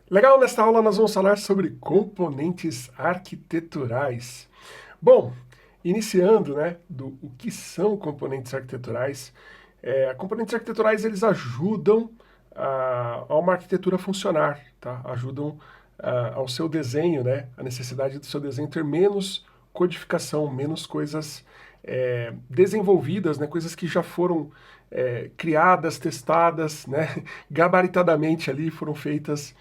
Legal, nesta aula nós vamos falar sobre componentes arquiteturais. Bom, iniciando, né, do o que são componentes arquiteturais. Componentes arquiteturais, eles ajudam a uma arquitetura funcionar, tá? Ajudam ao seu desenho, né, a necessidade do seu desenho ter menos codificação, menos coisas desenvolvidas, né, coisas que já foram criadas, testadas, né, gabaritadamente ali, foram feitas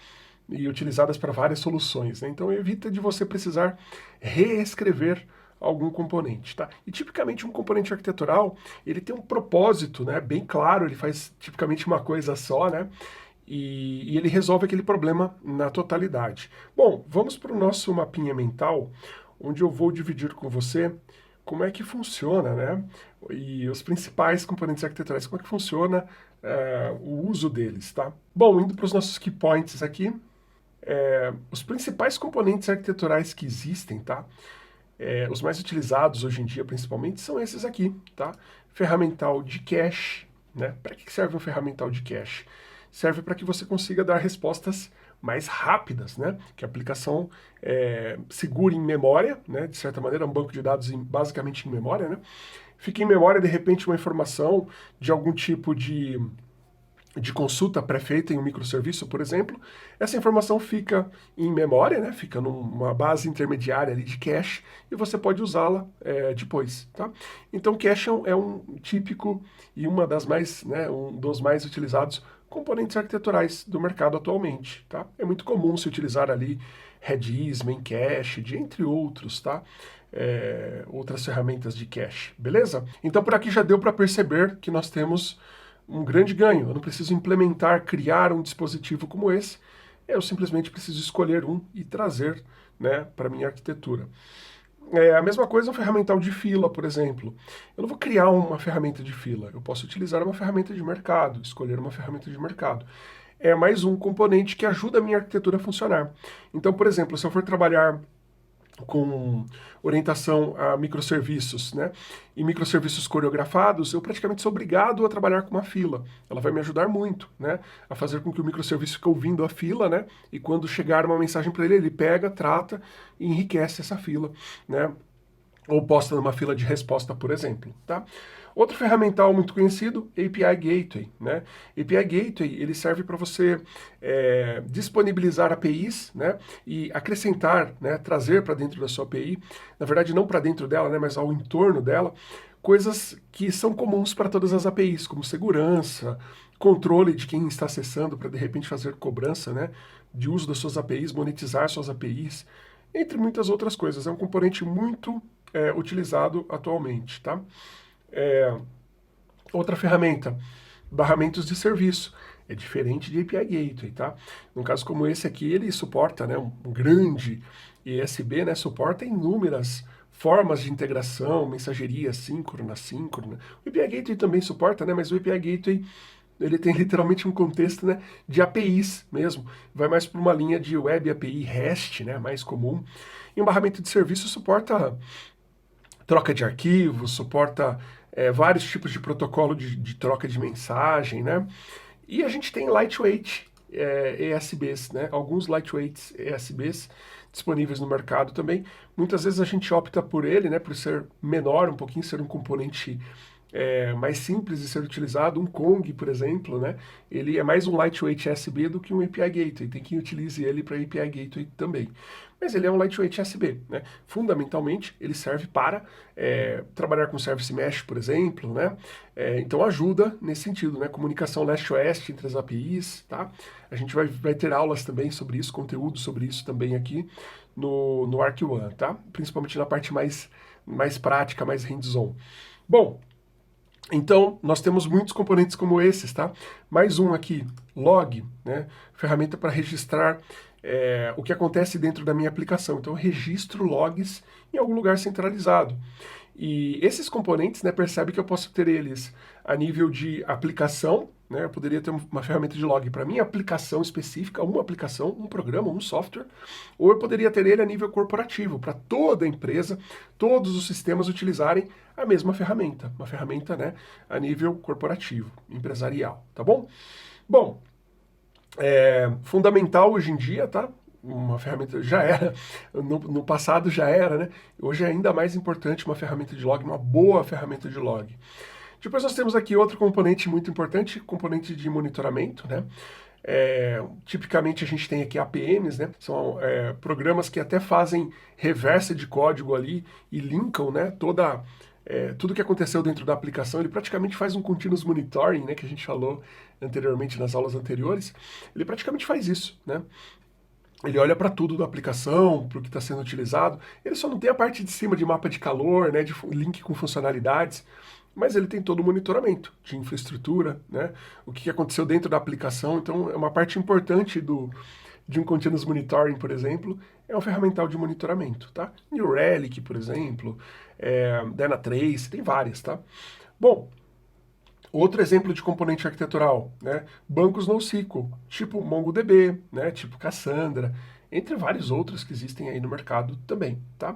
e utilizadas para várias soluções, né? Então evita de você precisar reescrever algum componente, tá? E tipicamente um componente arquitetural, ele tem um propósito, né, bem claro, ele faz tipicamente uma coisa só, né? E ele resolve aquele problema na totalidade. Bom, vamos para o nosso mapinha mental, onde eu vou dividir com você como é que funciona, né? E os principais componentes arquiteturais, como é que funciona o uso deles, tá? Bom, indo para os nossos key points aqui, os principais componentes arquiteturais que existem, tá? Os mais utilizados hoje em dia, principalmente, são esses aqui, tá? Ferramental de cache, né? Para que serve um ferramental de cache? Serve para que você consiga dar respostas mais rápidas, né? Que a aplicação segure em memória, né? De certa maneira, um banco de dados basicamente em memória, né? Fica em memória, de repente, uma informação de algum tipo de consulta pré-feita em um microserviço, por exemplo, essa informação fica em memória, né? Fica numa base intermediária ali de cache e você pode usá-la depois, tá? Então, cache é um típico e uma das mais, né, um dos mais utilizados componentes arquiteturais do mercado atualmente, tá? É muito comum se utilizar ali Redis, Memcache, entre outros, tá? Outras ferramentas de cache, beleza? Então, por aqui já deu para perceber que nós temos um grande ganho. Eu não preciso implementar, criar um dispositivo como esse. Eu simplesmente preciso escolher um e trazer, né, para minha arquitetura. A mesma coisa um ferramental de fila, por exemplo. Eu não vou criar uma ferramenta de fila. Eu posso utilizar uma ferramenta de mercado, escolher uma ferramenta de mercado. É mais um componente que ajuda a minha arquitetura a funcionar. Então, por exemplo, se eu for trabalhar com orientação a microserviços, né? E microserviços coreografados, eu praticamente sou obrigado a trabalhar com uma fila. Ela vai me ajudar muito, né? A fazer com que o microserviço fique ouvindo a fila, né? E quando chegar uma mensagem para ele, ele pega, trata e enriquece essa fila, né? Ou posta numa fila de resposta, por exemplo, tá? Outro ferramental muito conhecido, API Gateway, né? API Gateway, ele serve para você disponibilizar APIs, né? E acrescentar, né? Trazer para dentro da sua API, na verdade não para dentro dela, né? Mas ao entorno dela, coisas que são comuns para todas as APIs, como segurança, controle de quem está acessando para de repente fazer cobrança, né? De uso das suas APIs, monetizar suas APIs, entre muitas outras coisas. É um componente muito utilizado atualmente, tá? Outra ferramenta, barramentos de serviço. É diferente de API Gateway, tá? Num caso como esse aqui, ele suporta, né, um grande ESB, né, suporta inúmeras formas de integração, mensageria síncrona, assíncrona. O API Gateway também suporta, né, mas o API Gateway ele tem literalmente um contexto, né, de APIs mesmo. Vai mais para uma linha de Web API REST, né, mais comum. E um barramento de serviço suporta troca de arquivos, suporta vários tipos de protocolo de troca de mensagem, né? E a gente tem lightweight ESBs, né? Alguns lightweight ESBs disponíveis no mercado também. Muitas vezes a gente opta por ele, né? Por ser menor, um pouquinho ser um componente mais simples de ser utilizado. Um Kong, por exemplo, né? Ele é mais um lightweight USB do que um API Gateway. Tem quem utilize ele para API Gateway também. Mas ele é um lightweight USB, né? Fundamentalmente, ele serve para trabalhar com Service Mesh, por exemplo, né? Então ajuda nesse sentido, né? Comunicação leste-oeste entre as APIs, tá? A gente vai ter aulas também sobre isso, conteúdo sobre isso também aqui no Arc One, tá? Principalmente na parte mais prática, mais hands-on. Bom, então, nós temos muitos componentes como esses, tá? Mais um aqui, log, né? Ferramenta para registrar o que acontece dentro da minha aplicação. Então, eu registro logs em algum lugar centralizado. E esses componentes, né, percebe que eu posso ter eles a nível de aplicação, né? Eu poderia ter uma ferramenta de log para minha aplicação específica, uma aplicação, um programa, um software, ou eu poderia ter ele a nível corporativo, para toda a empresa, todos os sistemas utilizarem a mesma ferramenta, uma ferramenta, né, a nível corporativo, empresarial, tá bom? Bom, É fundamental hoje em dia, tá? Uma ferramenta já era, no passado já era, né? Hoje é ainda mais importante uma ferramenta de log, uma boa ferramenta de log. Depois nós temos aqui outro componente muito importante, componente de monitoramento, né? Tipicamente a gente tem aqui APMs, né? São programas que até fazem reversa de código ali e linkam, né? Tudo que aconteceu dentro da aplicação, ele praticamente faz um continuous monitoring, né? Que a gente falou anteriormente nas aulas anteriores. Ele praticamente faz isso, né? Ele olha para tudo da aplicação, para o que está sendo utilizado. Ele só não tem a parte de cima de mapa de calor, né, de link com funcionalidades, mas ele tem todo o monitoramento de infraestrutura, né, o que aconteceu dentro da aplicação. Então, é uma parte importante de um Continuous Monitoring, por exemplo, é um ferramental de monitoramento, tá? New Relic, por exemplo, Dynatrace, tem várias, tá? Bom, outro exemplo de componente arquitetural, né? Bancos NoSQL, tipo MongoDB, né? Tipo Cassandra, entre vários outros que existem aí no mercado também, tá?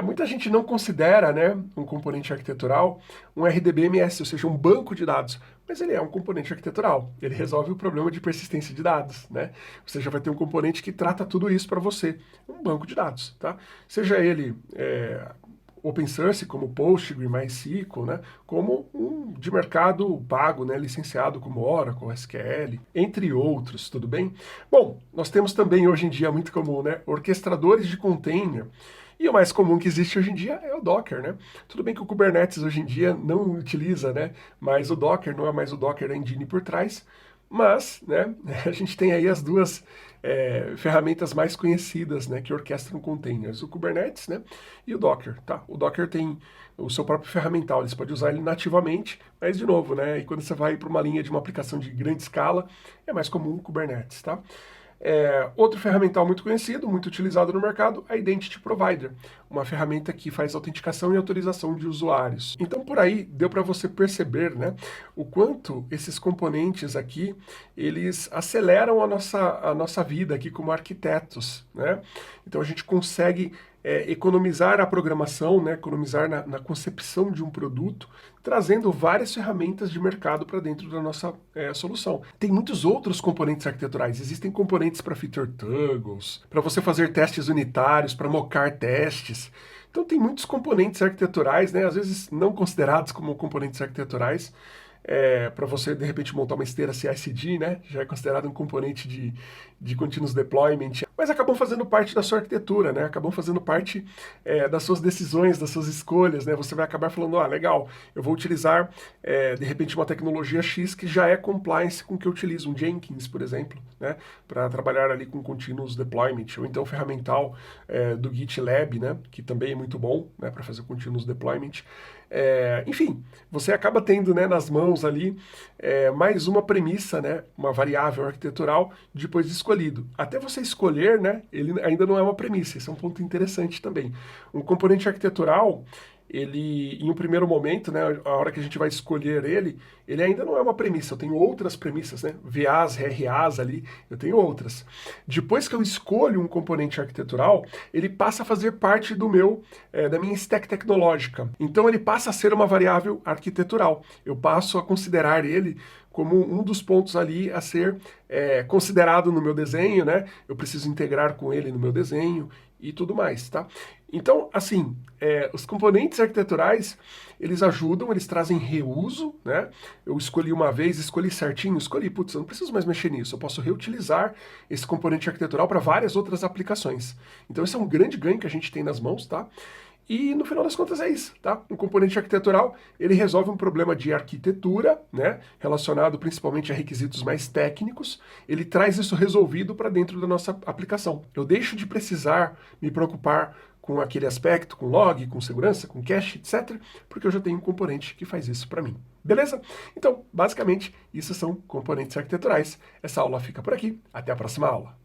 Muita gente não considera, né, um componente arquitetural um RDBMS, ou seja, um banco de dados, mas ele é um componente arquitetural. Ele resolve o problema de persistência de dados, né? Você já vai ter um componente que trata tudo isso para você, um banco de dados, tá? Seja ele open source, como Postgre, MySQL, né, como um de mercado pago, né, licenciado como Oracle, SQL, entre outros, tudo bem? Bom, nós temos também hoje em dia muito comum, né, orquestradores de container, e o mais comum que existe hoje em dia é o Docker, né? Tudo bem que o Kubernetes hoje em dia não utiliza, né, mas o Docker não é mais o Docker Engine por trás, mas, né, a gente tem aí as duas ferramentas mais conhecidas, né, que orquestram containers, o Kubernetes, né, e o Docker, tá? O Docker tem o seu próprio ferramental, você pode usar ele nativamente, mas de novo, né, e quando você vai para uma linha de uma aplicação de grande escala, é mais comum o Kubernetes, tá? Outro ferramental muito conhecido, muito utilizado no mercado, a Identity Provider, uma ferramenta que faz autenticação e autorização de usuários. Então, por aí, deu para você perceber, né, o quanto esses componentes aqui, eles aceleram a nossa vida aqui como arquitetos, né? Então, a gente consegue economizar a programação, né, economizar na concepção de um produto, trazendo várias ferramentas de mercado para dentro da nossa solução. Tem muitos outros componentes arquiteturais. Existem componentes para feature toggles, para você fazer testes unitários, para mocar testes. Então tem muitos componentes arquiteturais, né, às vezes não considerados como componentes arquiteturais, para você, de repente, montar uma esteira CI/CD, né? Já é considerado um componente de continuous deployment, mas acabam fazendo parte da sua arquitetura, né? Acabam fazendo parte das suas decisões, das suas escolhas, né? Você vai acabar falando, legal, eu vou utilizar, de repente, uma tecnologia X que já é compliance com o que eu utilizo, um Jenkins, por exemplo, né? Para trabalhar ali com continuous deployment, ou então ferramental do GitLab, né? Que também é muito bom, né? Para fazer continuous deployment. Enfim, você acaba tendo, né, nas mãos ali mais uma premissa, né, uma variável arquitetural depois de escolhido. Até você escolher, né, ele ainda não é uma premissa, esse é um ponto interessante também. Um componente arquitetural, ele, em um primeiro momento, né, a hora que a gente vai escolher ele ainda não é uma premissa, eu tenho outras premissas, né, VAs, RAs ali, eu tenho outras. Depois que eu escolho um componente arquitetural, ele passa a fazer parte da minha stack tecnológica. Então ele passa a ser uma variável arquitetural. Eu passo a considerar ele como um dos pontos ali a ser considerado no meu desenho, né? Eu preciso integrar com ele no meu desenho e tudo mais, tá? Então, assim, os componentes arquiteturais, eles ajudam, eles trazem reuso, né? Eu escolhi uma vez, escolhi certinho, putz, eu não preciso mais mexer nisso, eu posso reutilizar esse componente arquitetural para várias outras aplicações. Então, esse é um grande ganho que a gente tem nas mãos, tá? E no final das contas é isso, tá? Um componente arquitetural, ele resolve um problema de arquitetura, né? Relacionado principalmente a requisitos mais técnicos, ele traz isso resolvido para dentro da nossa aplicação. Eu deixo de precisar me preocupar com aquele aspecto, com log, com segurança, com cache, etc., porque eu já tenho um componente que faz isso para mim. Beleza? Então, basicamente, isso são componentes arquiteturais. Essa aula fica por aqui. Até a próxima aula.